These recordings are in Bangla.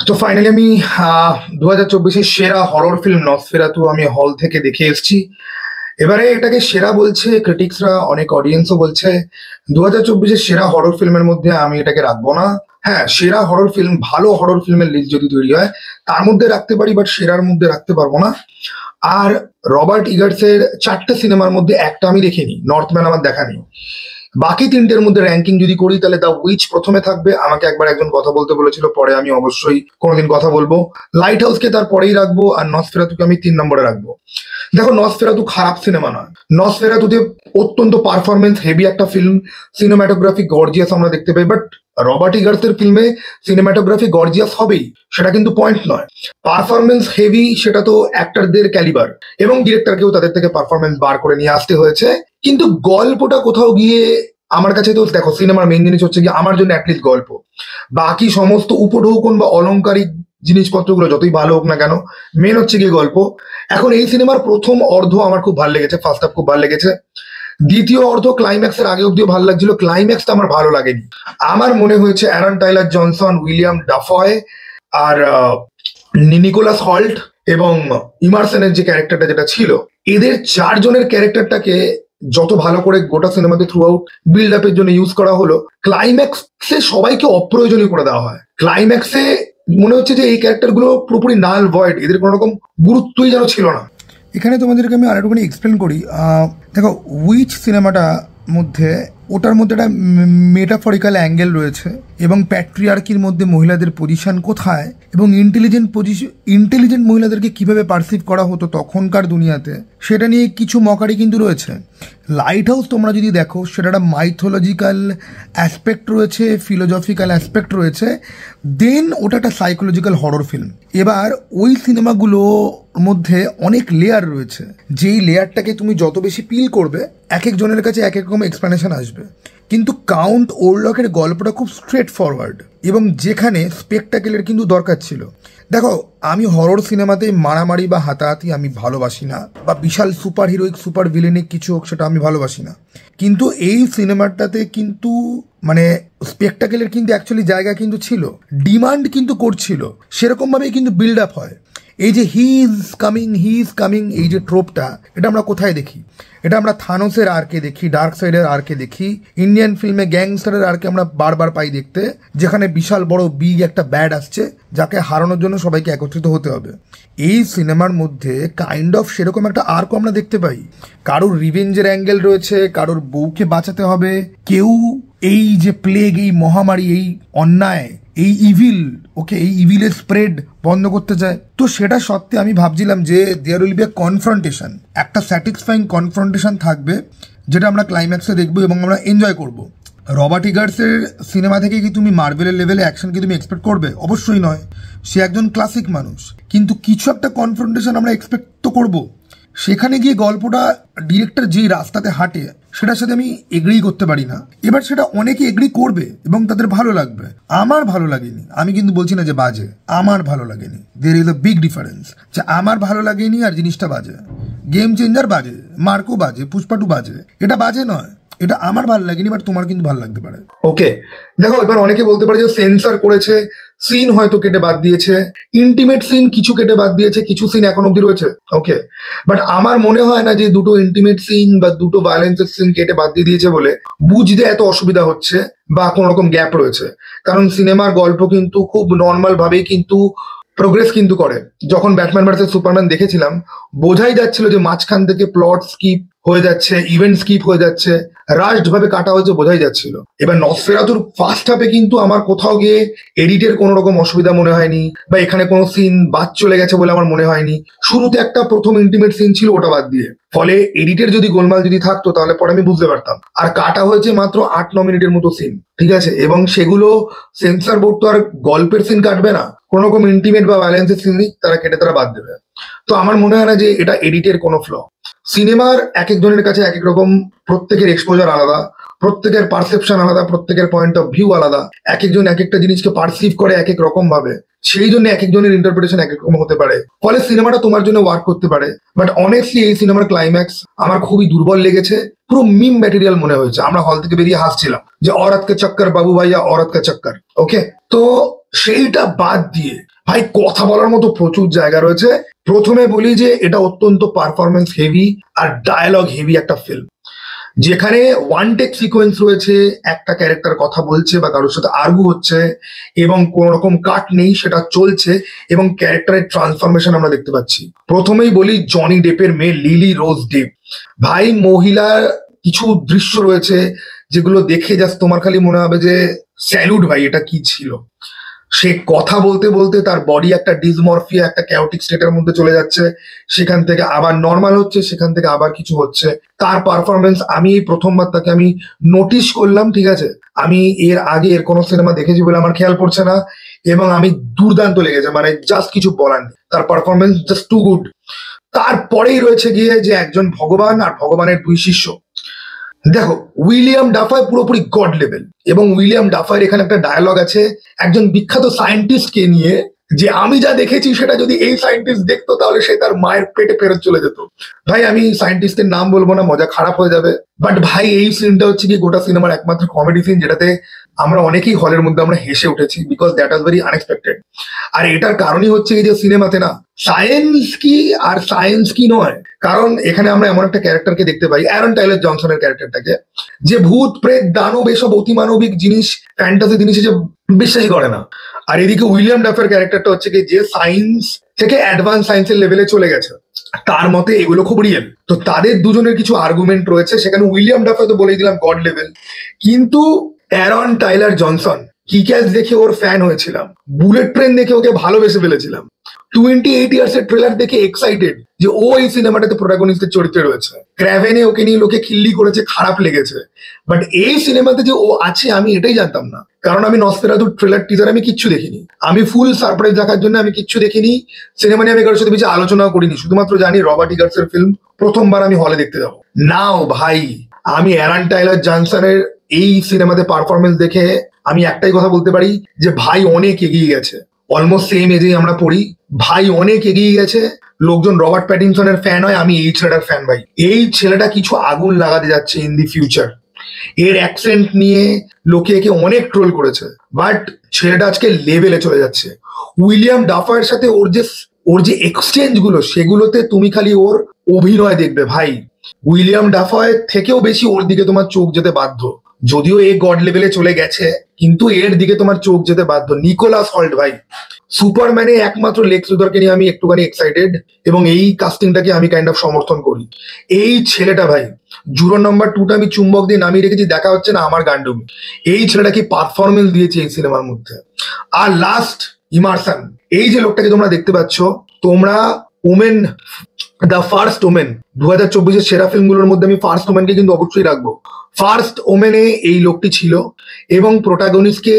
তো ফাইনালি আমি 2024-এর সেরা হরর ফিল্ম নসফেরাতু আমি হল থেকে দেখে এসেছি। এবারে এটাকে সেরা বলছে ক্রিটিক্সরা, অনেক অডিয়েন্সও বলছে। 2024-এর সেরা হরর ফিল্মের মধ্যে আমি এটাকে রাখবো না। হ্যাঁ, সেরা হরর ফিল্ম, ভালো হরর ফিল্মের লিস্ট যদি তৈরি হয় তার মধ্যে রাখতে পারি, বাট সেরার মধ্যে রাখতে পারবো না। আর রবার্ট ইগার্সের 4টে সিনেমার মধ্যে একটা আমি দেখিনি, নর্থম্যান আমার দেখা নেই। বাকি 3টের মধ্যে র্যাঙ্কিং যদি করি তাহলে দ্য উইচ প্রথমে থাকবে। আমাকে একবার একজন কথা বলতে বলেছিল, পরে আমি অবশ্যই কোনোদিন কথা বলবো। লাইট হাউসকে তার পরেই রাখবো, আর নসফেরাতুকে আমি 3 নম্বরে রাখবো। দেখো, নসফেরাতু খারাপ সিনেমা নয়। নসফেরাতুতে অত্যন্ত পারফরমেন্স হেভি একটা ফিল্ম, সিনেমাটোগ্রাফি গর্জিয়াস আমরা দেখতে পাই। বাট রবার্ট ইগার্সের ফিল্মে সিনেমাটোগ্রাফি গর্জিয়াস হবেই, সেটা কিন্তু পয়েন্ট নয়। পারফরমেন্স হেভি, সেটা তো অ্যাক্টরদের ক্যালিবার, এবং ডিরেক্টরকেও তাদের থেকে পারফরমেন্স বার করে নিয়ে আসতে হয়েছে। কিন্তু গল্পটা কোথাও গিয়ে আমার কাছে, তো দেখো সিনেমার মেইন জিনিস হচ্ছে কি, আমার জন্য অ্যাটলিস্ট গল্প। বাকি সমস্ত উপঢৌকন বা অলংকারিক জিনিসপত্রগুলো যতই ভালো হোক না কেন, মেন হচ্ছে কি গল্প। এখন এই সিনেমার প্রথম অর্ধ আমার খুব ভালো লেগেছে, ফার্স্ট হাফ খুব ভালো লেগেছে। দ্বিতীয় অর্ধ ক্লাইম্যাক্সের আগে অব্দিও ভালো লাগছিল, ক্লাইম্যাক্সটা আমার ভালো লাগেনি। আমার মনে হয়েছে অ্যারন টাইলার জনসন, উইলিয়াম ডাফয় আর নিকোলাস হল্ট এবং ইমারসনের যে ক্যারেক্টারটা যেটা ছিল, এদের 4 জনের ক্যারেক্টারটাকে যত ভালো করে গোটা সিনেমাতে থ্রু আউট বিল্ড আপের জন্য ইউজ করা হলো, ক্লাইম্যাক্সে সবাইকে অপ্রয়োজনীয় করে দেওয়া হয়। ক্লাইম্যাক্সে মনে হচ্ছে যে এই ক্যারেক্টারগুলো পুরোপুরি নাল ভয়েড, এদের কোনো রকম গুরুত্বই যেন ছিল না। এখানে তোমাদেরকে আমি আরেকটুখানি এক্সপ্লেন করি। দেখো, উইচ সিনেমাটা মধ্যে ওটার মধ্যে একটা মেটাফরিক্যাল অ্যাঙ্গেল রয়েছে, এবং প্যাট্রিয়ার্কির মধ্যে মহিলাদের পজিশন কোথায়, এবং ইন্টেলিজেন্ট মহিলাদেরকে কিভাবে পারসিভ করা হতো তখনকার দুনিয়াতে, সেটা নিয়ে কিছু মকারি কিন্তু রয়েছে। লাইট হাউস তোমরা যদি দেখো, সেটা একটা মাইথোলজিক্যাল অ্যাসপেক্ট রয়েছে, ফিলোজফিক্যাল অ্যাসপেক্ট রয়েছে, দেন ওটা একটা সাইকোলজিক্যাল হরর ফিল্ম। এবার ওই সিনেমাগুলোর মধ্যে অনেক লেয়ার রয়েছে, যেই লেয়ারটাকে তুমি যত বেশি পিল করবে, এক একজনের কাছে এক এক রকম এক্সপ্লেনেশন আসবে। কিন্তু কাউন্ট ওরলকের গল্পটা খুব স্ট্রেট ফরওয়ার্ড, এবং যেখানে স্পেকটাকেলের কিন্তু দরকার ছিল। দেখো, আমি হরর সিনেমাতে মারামারি বা হাতাহাতি আমি ভালোবাসি না, বা বিশাল সুপার হিরোইক সুপার ভিলেনিক কিছু হোক সেটা আমি ভালোবাসি না। কিন্তু এই সিনেমাটাতে কিন্তু মানে স্পেকটাকেলের কিন্তু অ্যাকচুয়ালি জায়গা কিন্তু ছিল, ডিমান্ড কিন্তু করছিল, সেরকমভাবেই কিন্তু বিল্ড আপ হয়। এই যে হি ইজ কামিং, এই যে ট্রোপটা, এটা আমরা কোথায় দেখি? এটা আমরা থানোসের আর্কে দেখি, ডার্ক সাইডের আর্কে দেখি, ইন্ডিয়ান ফিল্মে গ্যাংস্টারের আর্কে আমরা বারবার পাই দেখতে, যেখানে বিশাল বড় বিগ একটা ব্যাড আসছে, যাকে হারানোর জন্য সবাইকে একত্রিত হতে হবে। এই সিনেমার মধ্যে কাইন্ড অফ সেরকম একটা আর্কও আমরা দেখতে পাই। কারোর রিভেঞ্জের অ্যাঙ্গেল রয়েছে, কারোর বউকে বাঁচাতে হবে, কেউ এই যে প্লেগ, এই মহামারী, এই অন্যায়, এই ইভিল, এই ইভিলের স্প্রেড বন্ধ করতে চায়। তো সেটা সত্ত্বে আমি ভাবছিলাম যে there will be a confrontation, একটা স্যাটিসফাইং কনফ্রন্টেশন থাকবে, যেটা আমরা ক্লাইম্যাক্সে দেখবো এবং আমরা এনজয় করব। রবার্ট ইগার্সের সিনেমা থেকে কি তুমি মার্ভেলের লেভেলে অ্যাকশন কি তুমি এক্সপেক্ট করবে? অবশ্যই নয়, সে একজন ক্লাসিক মানুষ। কিন্তু কিছু একটা কনফ্রন্টেশন আমরা এক্সপেক্ট তো করবো। সেখানে গিয়ে গল্পটা ডিরেক্টর যেই রাস্তাতে হাঁটে, সেটার সাথে আমি এগ্রি করতে পারি না। এবার সেটা অনেকে এগ্রি করবে এবং তাদের ভালো লাগবে, আমার ভালো লাগেনি। আমি কিন্তু বলছি না যে বাজে, আমার ভালো লাগেনি। There is a big difference, যে আমার ভালো লাগেনি আর জিনিসটা বাজে। গেম চেঞ্জার বাজে, মার্কো বাজে, পুষ্পাটু বাজে, এটা বাজে নয়, এটা আমার ভালো লাগেনি, বাট তোমার কিন্তু ভালো লাগতে পারে। ওকে, দেখো, এবার অনেকে বলতে পারে যে সেন্সর করেছে, সিন হয়তো কেটে বাদ দিয়েছে, ইন্টিমেট সিন কিছু কেটে বাদ দিয়েছে, কিছু সিন এখন অব্দি রয়েছে। ওকে, বাট আমার মনে হয় না যে দুটো ইন্টিমেট সিন বা দুটো ভায়োলেন্সের সিন কেটে বাদ দিয়ে দিয়েছে বলে বুঝতে এত অসুবিধা হচ্ছে বা কোনো রকম গ্যাপ রয়েছে। কারণ সিনেমার গল্প কিন্তু খুব নর্মাল ভাবেই কিন্তু প্রোগ্রেস কিন্তু করে। যখন ব্যাটম্যান ভার্সেস সুপারম্যান দেখেছিলাম, বোঝাই যাচ্ছিল যে মাঝখান থেকে প্লট স্কিপ হয়ে যাচ্ছে, ইভেন্ট স্কিপ হয়ে যাচ্ছে, রাশড ভাবে কাটা হয়েছে, বোঝাই যাচ্ছিল। এবার নসফেরাতুর ফার্স্ট হাফে কিন্তু আমার কোথাও গিয়ে এডিটের কোনো রকম অসুবিধা মনে হয়নি, বা এখানে কোনো সিন বাদ চলে গেছে বলে আমার মনে হয়নি। শুরুতে একটা প্রথম ইন্টিমেট সিন ছিল, ওটা বাদ দিয়ে, ফলে এডিটের যদি গোলমাল যদি থাকতো তাহলে পরে আমি বুঝতে পারতাম। আর কাটা হয়েছে মাত্র 8-9 মিনিটের মতো সিন, ঠিক আছে, এবং সেগুলো সেন্সর বোর্ড তো আর গল্পের সিন কাটবে না, কোন রকম ইন্টিমেট বা ভায়োলেন্সের সিন তারা কেটে তারা বাদ দেবে। তো আমার মনে হয় না যে এটা এডিটের কোনো ফ্ল। সিনেমার এক একজনের কাছে এক এক রকম, প্রত্যেকের এক্সপোজার আলাদা, প্রত্যেকের পারসেপশন আলাদা, প্রত্যেকের পয়েন্ট অফ ভিউ আলাদা, এক একজন এক একটা জিনিসকে পারসিভ করে এক এক রকম ভাবে, সেই জন্য এক একজনের ইন্টারপ্রিটেশন এক এক রকম হতে পারে, ফলে সিনেমাটা তোমার জন্য ওয়ার্ক করতে পারে। বাট অনেস্টলি এই সিনেমার ক্লাইম্যাক্স আমার খুবই দুর্বল লেগেছে, পুরো মিম ম্যাটেরিয়াল মনে হয়েছে। আমরা হল থেকে বেরিয়ে হাসছিলাম যে औरत का चक्कर বাবু ভাইয়া, औरत का चक्कर। ওকে, তো সেইটা বাদ দিয়ে ভাই কথা বলার মতো প্রচুর জায়গা রয়েছে। প্রথমে বলি যে এটা অত্যন্ত পারফরমেন্স হেভি আর ডায়ালগ হেভি একটা ফিল্ম, যেখানে ওয়ান টেক সিকোয়েন্স রয়েছে, একটা ক্যারেক্টার কথা বলছে বা কারোর সাথে আর্গু হচ্ছে এবং কোন রকম কাট নেই, সেটা চলছে এবং ক্যারেক্টারের ট্রান্সফরমেশন আমরা দেখতে পাচ্ছি। প্রথমেই বলি জনি ডেপের মেয়ে লিলি রোজ ডেপ, ভাই মহিলার কিছু দৃশ্য রয়েছে যেগুলো দেখে জাস্ট তোমার খালি মনে হবে যে স্যালুট ভাই, এটা কি ছিল। সে কথা বলতে বলতে তার বডি একটা ডিসমরফিয়া, একটা ক্যাওটিক স্টেটের মধ্যে চলে যাচ্ছে, সেখান থেকে আবার নর্মাল হচ্ছে, সেখান থেকে আবার কিছু হচ্ছে। তার পারফরমেন্স আমি এই প্রথমবার তাকে আমি নোটিশ করলাম, ঠিক আছে, আমি এর আগে এর কোনো সিনেমা দেখেছি বলে আমার খেয়াল পড়ছে না, এবং আমি দুর্দান্ত লেগেছে, মানে জাস্ট কিছু বলার নেই, তার পারফরমেন্স জাস্ট টু গুড। তারপরেই রয়েছে গিয়ে যে একজন ভগবান আর ভগবানের দুই শিষ্য। দেখো উইলিয়াম ডাফায় পুরোপুরি গড লেভেল, এবং উইলিয়াম ডাফায়ের এখানে একটা ডায়লগ আছে একজন বিখ্যাত সায়েন্টিস্টকে নিয়ে, যে আমি যা দেখেছি সেটা যদি এই সায়েন্টিস্ট দেখতো তাহলে সে তার মায়ের পেটে ফেরত চলে যেত। ভাই আমি সায়েন্টিস্টের নাম বলবো না, মজা খারাপ হয়ে যাবে, বাট ভাই এই সিনটা হচ্ছে কি গোটা সিনেমার একমাত্র কমেডি সিন, যেটাতে আমরা অনেকেই হলের মধ্যে আমরা হেসে উঠেছি, because that was very unexpected. আর এটার কারণই হচ্ছে কি যে সিনেমাতে না সায়েন্স কি আর সায়েন্স কি নয়, কারণ এখানে আমরা এমন একটা ক্যারেক্টারকে দেখতে পাই, অ্যারন টাইলার জনসনের ক্যারেক্টারটাকে, যে ভূত প্রেত দানব এসব অতিমানবিক জিনিস, ফ্যান্টাসি জিনিস যে বিশ্বাসই করে না। আর এদিকে উইলিয়াম ডাফের ক্যারেক্টারটা হচ্ছে কি যে সায়েন্স থেকে অ্যাডভান্স সায়েন্সের লেভেলে চলে গেছে, তার মতে এগুলো খুব রিয়েল। তো তাদের দুজনের কিছু আর্গুমেন্ট রয়েছে, সেখানে উইলিয়াম ডাফে তো বলেই দিলাম গড লেভেল, কিন্তু অ্যারন টাইলার জনসন কিক-অ্যাস দেখে ওর ফ্যান হয়েছিলাম, বুলেট ট্রেন দেখে ওকে ভালোবেসে ফেলেছিলাম, 28 ইয়ার্স এর ট্রেলার দেখে এক্সাইটেড যে ও এই সিনেমাটাতে প্রোটাগনিস্টের চরিত্রে রয়েছে, ক্র্যাভেনে ওকে নিয়ে লোকে খিল্লি করেছে, খারাপ লেগেছে, বাট এই সিনেমাতে যে ও আছে আমি এটাই জানতাম না, কারণ আমি নসফেরাতুর ট্রেলার টিজার আমি কিচ্ছু দেখিনি, আমি ফুল সারপ্রাইজ দেখার জন্য আমি কিচ্ছু দেখিনি, সিনেমা নিয়ে আমি কারোর সাথে বেশি আলোচনাও করিনি, শুধুমাত্র জানি রবার্ট ইগার্সের ফিল্ম প্রথমবার আমি হলে দেখতে যাবো। নাও ভাই আমি অ্যারন টাইলার জনসনের এই সিনেমাতে পারফরমেন্স দেখে আমি একটাই কথা বলতে পারি যে ভাই অনেক এগিয়ে গেছে, অলমোস্ট সেম এজেই আমরা পড়ি, ভাই অনেক এগিয়ে গেছে। লোকজন রবার্ট প্যাটিনসনের ফ্যান হয়, আমি এই ছেলেটার ফ্যান ভাই। এই ছেলেটা কিছু আগুন লাগাতে যাচ্ছে ইন দি ফিউচার। এর অ্যাকসেন্ট নিয়ে লোকে একে অনেক ট্রোল করেছে, বাট ছেলেটা আজকে লেভেলে চলে যাচ্ছে। উইলিয়াম ডাফারের সাথে ওর যে এক্সচেঞ্জ গুলো, সেগুলোতে তুমি খালি ওর অভিনয় দেখবে ভাই, উইলিয়াম ডাফারের থেকেও বেশি ওর দিকে তোমার চোখ যেতে বাধ্য। যদিও এ গড লেভেলে চলে গেছে, কিন্তু এর দিকে তোমার চোখ যেতে বাধ্য। নিকোলাস হল্ট ভাই, সুপারম্যানে একমাত্র লেক্স লুথরকে নিয়ে আমি একটুখানি এক্সাইটেড, এবং এই কাস্টিংটাকে আমি কাইন্ড অফ সমর্থন করি। এই ছেলেটা ভাই, জুরো নাম্বার 2টা আমি চুম্বক দিয়ে নামিয়ে রেখেছি, দেখা হচ্ছে না আমার গান্ডুমি। এই ছেলেটা কি পারফরমেন্স দিয়েছে এই সিনেমার মধ্যে। আর লাস্ট ইমারসান, এই যে লোকটাকে তোমরা দেখতে পাচ্ছ, তোমরা ওমেন, দ্য ফার্স্ট ওমেন 2024-এর সেরা ফিল্মগুলোর মধ্যে আমি ফার্স্ট ওমেনকে কিন্তু অবশ্যই রাখবো। ফার্স্ট ওমেনে এই লোকটি ছিল এবং প্রোটাগনিস্টকে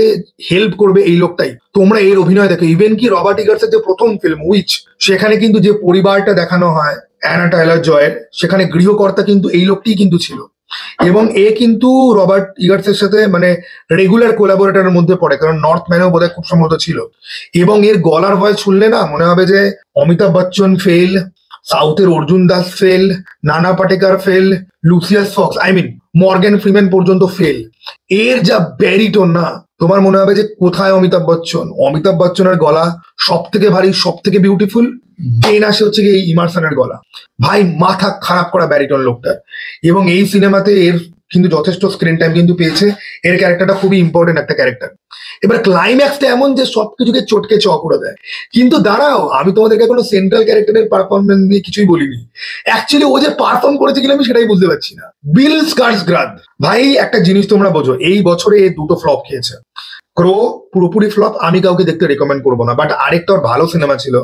হেল্প করবে এই লোকটাই। তোমরা এর অভিনয় দেখো, ইভেন কি রবার্ট ইগার্সের যে প্রথম ফিল্ম উইচ, সেখানে কিন্তু যে পরিবারটা দেখানো হয় অ্যানা টাইলার জয়ের, সেখানে গৃহকর্তা কিন্তু এই লোকটিই কিন্তু ছিল, এবং এ কিন্তু রবার্ট ইগার্সের সাথে মানে রেগুলার কোলাবোরেটরের মধ্যে পড়ে, কারণ নর্থ ম্যানেও বোধহয় খুব সম্ভবত ছিল। এবং এর গলার ভয়েস শুনলে না মনে হবে যে অমিতাভ বচ্চন ফেল, সাউথের Arjun Das fail, Nana Patekar fail, Lucius Fox, I mean Morgan Freeman পর্যন্ত ফেল। এর যা ব্যারিটোন না, তোমার মনে হবে যে কোথায় অমিতাভ বচ্চন। অমিতাভ বচ্চনের গলা সব থেকে ভারী, সব থেকে বিউটিফুল, দেন আসে হচ্ছে এই ইমারসানের গলা। ভাই মাথা খারাপ করা ব্যারিটোন লোকটার, এবং এই সিনেমাতে এর কিন্তু যথেষ্ট স্ক্রিন টাইম কিন্তু পেয়েছে। এর ক্যারেক্টারটা খুবই ইম্পর্টেন্ট একটা ক্যারেক্টার। এবার ক্লাইম্যাক্সটা এমন যে সবকিছুকে চটকে চ করে দেয়। কিন্তু দাঁড়াও, আমি তোমাদেরকে কোনো সেন্ট্রাল ক্যারেক্টারের পারফরমেন্স নিয়ে কিছুই বলিনি। অ্যাকচুয়ালি ও যে পারফর্ম করেছে কিনা আমি সেটাই বুঝতে পারছি না। বিল স্কারসগার্দ ভাই, একটা জিনিস তোমরা বোঝো, এই বছরে দুটো ফ্লপ খেয়েছে। ক্রো পুরোপুরি ফ্লপ, আমি কাউকে দেখতে রেকমেন্ড করবো না, বাট আরেকটা ওর ভালো সিনেমা ছিল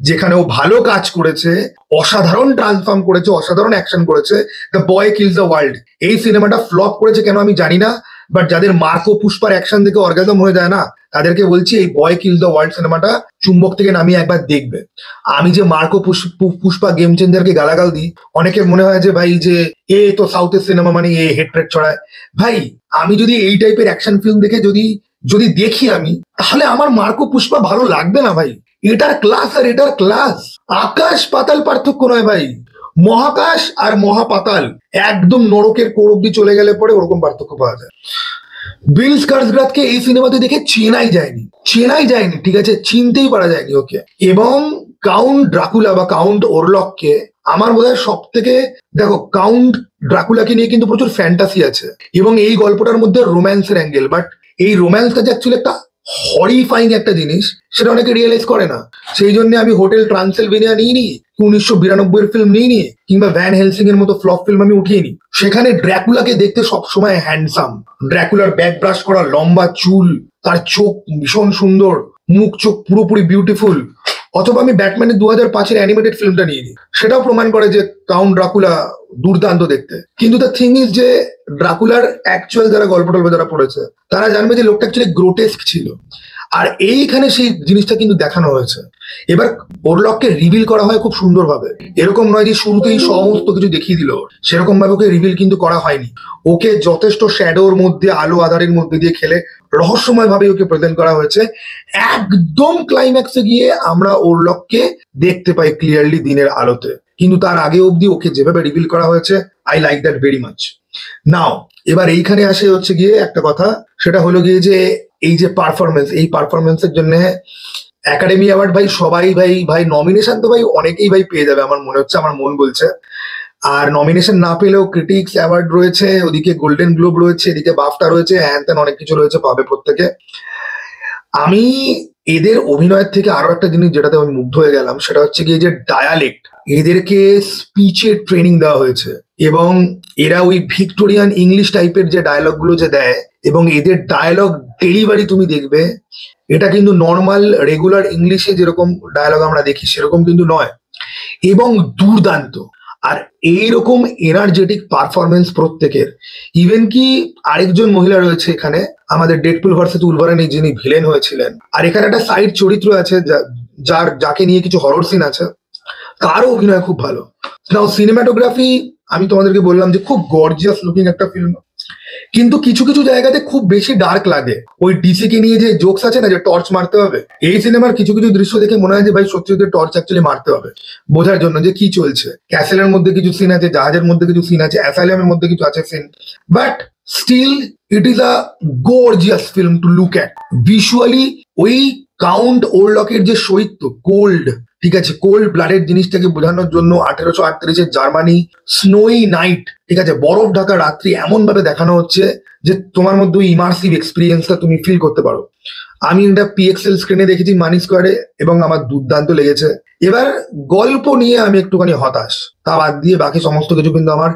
যেখানে ও ভালো কাজ করেছে, অসাধারণ ট্রান্সফর্ম করেছে, অসাধারণ অ্যাকশন করেছে, the boy kills the world. এই সিনেমাটা ফ্লপ করেছে কেন আমি জানি না, বাট যাদের মার্কো পুষ্পার অ্যাকশন দেখে অর্গাজম হয়ে যায় না, তাদেরকে বলছি এই বয় কিল দ্য ওয়ার্ল্ড সিনেমাটা চুম্বক থেকে নামিয়ে একবার দেখবে। আমি যে মার্কো পুষ্পা গেম চেঞ্জারকে গালাগাল দিই, অনেকের মনে হয় যে ভাই যে এ তো সাউথের সিনেমা মানে এ হেট্রেট ছড়ায়। ভাই আমি যদি এই টাইপের অ্যাকশন ফিল্ম দেখে যদি দেখি আমি, তাহলে আমার মার্কো পুষ্পা ভালো লাগবে না ভাই। এটার ক্লাস আর এটার ক্লাস আকাশ পাতাল পার্থক্য নয় ভাই। মহাকাশ আর মহাপাতাল, একদম নরকের কোর অব্দি চলে গেলে পরে ওরকম পার্থক্য পাওয়া যায়। বিল স্কার্সগার্ডকে এই সিনেমাতে দেখে চেনাই যায়নি, ঠিক আছে, চিনতেই পারা যায়নি ওকে। এবং কাউন্ট ড্রাকুলা বা কাউন্ট ওরলককে আমার বোধহয় সব থেকে, দেখো কাউন্ট ড্রাকুলাকে নিয়ে কিন্তু প্রচুর ফ্যান্টাসি আছে এবং এই গল্পটার মধ্যে রোম্যান্সের অ্যাঙ্গেল, বাট এই রোম্যান্সটা যে অ্যাকচুয়ালি একটা হরিফাইং একটা জিনিস, সেটা অনেকে রিয়েলাইজ করে না। সেই জন্য আমি হোটেল ট্রান্সিলভেনিয়া নিইনি, 1992 এর ফিল্ম নিইনি, কিংবা ভ্যান হেলসিং এর মতো ফ্লপ ফিল্ম আমি উঠিয়ে। সেখানে ড্র্যাকুলাকে দেখতে সবসময় হ্যান্ডসাম, ড্র্যাকুলার ব্যাক ব্রাশ করা লম্বা চুল, তার চোখ ভীষণ সুন্দর, মুখ চোখ পুরোপুরি বিউটিফুল। অথবা আমি ব্যাটম্যানের 2005-এর অ্যানিমেটেড ফিল্মটা নিয়ে নিই, সেটাও প্রমাণ করে যে কাউন্ট ড্রাকুলা দুর্দান্ত দেখতে। কিন্তু দ্য থিং ইজ যে ড্রাকুলার অ্যাকচুয়াল যারা গল্প টল্প যারা পড়েছে, তারা জানবে যে লোকটা অ্যাকচুয়ালি গ্রোটেস্ক ছিল। আর এইখানে সেই জিনিসটা কিন্তু দেখানো হয়েছে। এবার ওরলককে রিভিল করা হয় খুব সুন্দরভাবে, এরকম নয় যে শুরুতেই সমস্ত কিছু দেখিয়ে দিল, সেরকম ভাবে ওকে রিভিল কিন্তু করা হয়নি। ওকে যথেষ্ট শ্যাডোর মধ্যে, আলো আধারের মধ্যে দিয়ে খেলে রহস্যময় ভাবে ওকে প্রেজেন্ট করা হয়েছে। একদম ক্লাইম্যাক্সে গিয়ে আমরা ওরলককে দেখতে পাই ক্লিয়ারলি দিনের আলোতে, কিন্তু তার আগে অবধি ওকে যেভাবে রিভিল করা হয়েছে, I like that very much. Now এবার এইখানে আসে হচ্ছে গিয়ে একটা কথা, সেটা হলো গিয়ে যে এই যে পারফরমেন্স, এই পারফরমেন্সের জন্য একাডেমি অ্যাওয়ার্ড ভাই সবাই ভাই নমিনেশন তো ভাই অনেকেই ভাই পেয়ে যাবে আমার মনে হচ্ছে, আমার মন বলছে। আর নমিনেশন না পেলেও ক্রিটিক্স অ্যাওয়ার্ড রয়েছে, ওদিকে গোল্ডেন গ্লোব রয়েছে, এদিকে বাফটা রয়েছে, হ্যান ত্যান অনেক কিছু রয়েছে, পাবে প্রত্যেকে। আমি এদের অভিনয়ের থেকে আরো একটা জিনিস যেটাতে আমি মুগ্ধ হয়ে গেলাম, সেটা হচ্ছে গিয়ে যে ডায়ালেক্ট, এদেরকে স্পিচের ট্রেনিং দেওয়া হয়েছে এবং এরা ওই ভিক্টোরিয়ান ইংলিশ টাইপের যে ডায়লগ গুলো যে দেয়, এবং এদের ডায়লগ ডেলিভারি তুমি দেখবে, এটা কিন্তু নর্মাল রেগুলার ইংলিশে যেরকম ডায়লগ আমরা দেখি সেরকম কিন্তু নয়, এবং দুর্দান্ত। আর এইরকম এনার্জেটিক পারফরমেন্স প্রত্যেকের। ইভেন কি আরেকজন মহিলা রয়েছে এখানে, আমাদের ডেডপুল ভার্সেস উলভারানি যিনি ভিলেন হয়েছিলেন, আর এখানে একটা সাইড চরিত্র আছে যাকে নিয়ে কিছু হরর সিন আছে, তারও অভিনয় খুব ভালো। নাও সিনেমাটোগ্রাফি আমি তোমাদেরকে বললাম যে খুব গর্জিয়াস লুকিং একটা ফিল্ম, কিন্তু কিছু কিছু জায়গাতে খুব বেশি ডার্ক লাগে। ওই ডিসি কে নিয়ে যে জোকস আছে না, যে টর্চ মারতে হবে, এই সিনেমার কিছু কিছু দৃশ্য দেখে মনে হয় যে ভাই সত্যি সত্যি টর্চ অ্যাকচুয়ালি মারতে হবে বোঝার জন্য যে কি চলছে। ক্যাসেলের মধ্যে কিছু সিন আছে, জাহাজের মধ্যে কিছু সিন আছে, অ্যাসাইলামের মধ্যে কিছু আছে scene, but still it is a gorgeous film to look at visually. ওই কাউন্ট ওরলকের যে শৈত্য, কোল্ড, ঠিক আছে, কোল্ড ব্লাডের জিনিসটাকে বোঝানোর জন্য 1838-এর জার্মানি, স্নোই নাইট, ঠিক আছে, বরফ ঢাকা রাত্রি এমন ভাবে দেখানো হচ্ছে যে তোমার মধ্যে ওই ইমার্সিভ এক্সপিরিয়েন্সটা তুমি ফিল করতে পারো। আমি এটা পিএক্সএল স্ক্রিনে দেখেছি মানি স্কোয়ারে, এবং আমার দুর্দান্ত লেগেছে। এবার গল্প নিয়ে আমি একটুখানি হতাশ, তা বাদ দিয়ে বাকি সমস্ত কিছু কিন্তু আমার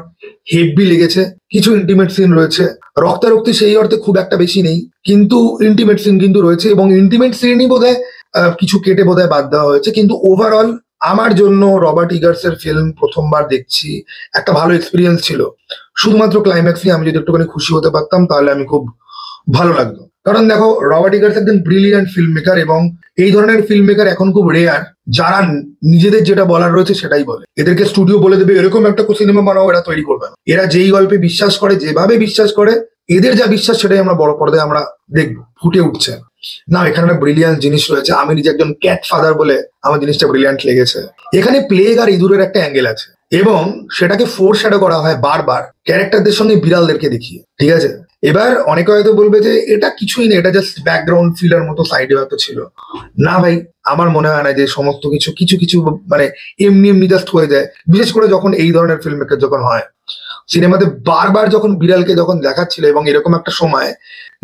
হেভি লেগেছে। কিছু ইন্টিমেট সিন রয়েছে, রক্তারক্তি সেই অর্থে খুব একটা বেশি নেই, কিন্তু ইন্টিমেট সিন কিন্তু রয়েছে, এবং ইন্টিমেট সিনই বোধহয় কিছু কেটে বোধহয় বাদ দেওয়া হয়েছে। কিন্তু ওভারঅল আমার জন্য রবার্ট ইগার্সের ফিল্ম প্রথমবার দেখছি, একটা ভালো এক্সপিরিয়েন্স ছিল। শুধুমাত্র ক্লাইম্যাক্সে আমি যদি একটুখানি খুশি হতে পারতাম তাহলে আমি খুব ভালো লাগতো। কারণ দেখো রবার্ট ইগার্স একজন ব্রিলিয়ান্ট ফিল্ম মেকার, এবং এই ধরনের ফিল্ম মেকার এখন খুব রেয়ার, যারা নিজেদের যেটা বলার রয়েছে সেটাই বলে। এদেরকে স্টুডিও বলে দেবে এরকম একটা সিনেমা বানাও, এরা তৈরি করবে না। এরা যেই গল্পে বিশ্বাস করে, যেভাবে বিশ্বাস করে, এদের যা বিশ্বাস সেটাই আমরা বড় পর্দায় আমরা দেখবো ফুটে উঠছে। না, এখানে একটা ব্রিলিয়ান্ট জিনিস রয়েছে। আমি নিজে একজন ক্যাট ফাদার বলে আমার জিনিসটা ব্রিলিয়ান্ট লেগেছে। এখানে প্লেগ আর ইঁদুরের একটা অ্যাঙ্গেল আছে, এবং সেটাকে ফোর শ্যাডো করা হয় বারবার ক্যারেক্টারদের সঙ্গে বিড়ালদেরকে দেখিয়ে, ঠিক আছে। এবার অনেকে হয়তো বলবে যে এটা কিছুই না, এটা জাস্ট ব্যাকগ্রাউন্ড ফিলার মতো সাইডে হয়তো ছিল। না ভাই, আমার মনে হয় না যে সমস্ত কিছু কিছু কিছু মানে এমনি এমনি জাস্ট হয়ে যায়, বিশেষ করে যখন এই ধরনের ফিল্ম মেকার যখন হয়। সিনেমাতে বারবার যখন বিড়ালকে যখন দেখাচ্ছিল, এবং এরকম একটা সময়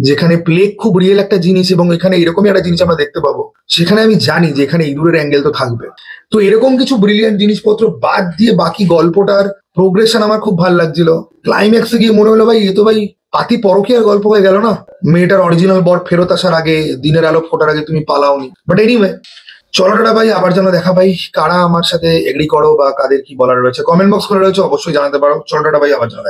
যেখানে প্লেগ খুব রিয়েল একটা জিনিস, এবং এখানে এরকমই একটা জিনিস আমরা দেখতে পাবো, সেখানে আমি জানি যে এখানে ইঁদুরের অ্যাঙ্গেল তো থাকবে। তো এরকম কিছু ব্রিলিয়ান্ট জিনিসপত্র বাদ দিয়ে বাকি গল্পটার প্রোগ্রেশন আমার খুব ভালো লাগছিল। ক্লাইম্যাক্সে গিয়ে মনে হলো ভাই এ তো ভাই পাতি পরকীয়ার গল্প হয়ে গেল না, মেয়েটার অরিজিনাল বর ফেরত আসার আগে, দিনের আলো ফোটার আগে তুমি পালাওনি। বাট এনিওয়ে, চলো টাটা ভাই, আবার যেন দেখা ভাই। কারা আমার সাথে এগ্রি করো বা কাদের কি বলার রয়েছে কমেন্ট বক্স করে রয়েছে, অবশ্যই জানাতে পারো। চলো টাটা ভাই, আবার যেন দেখা।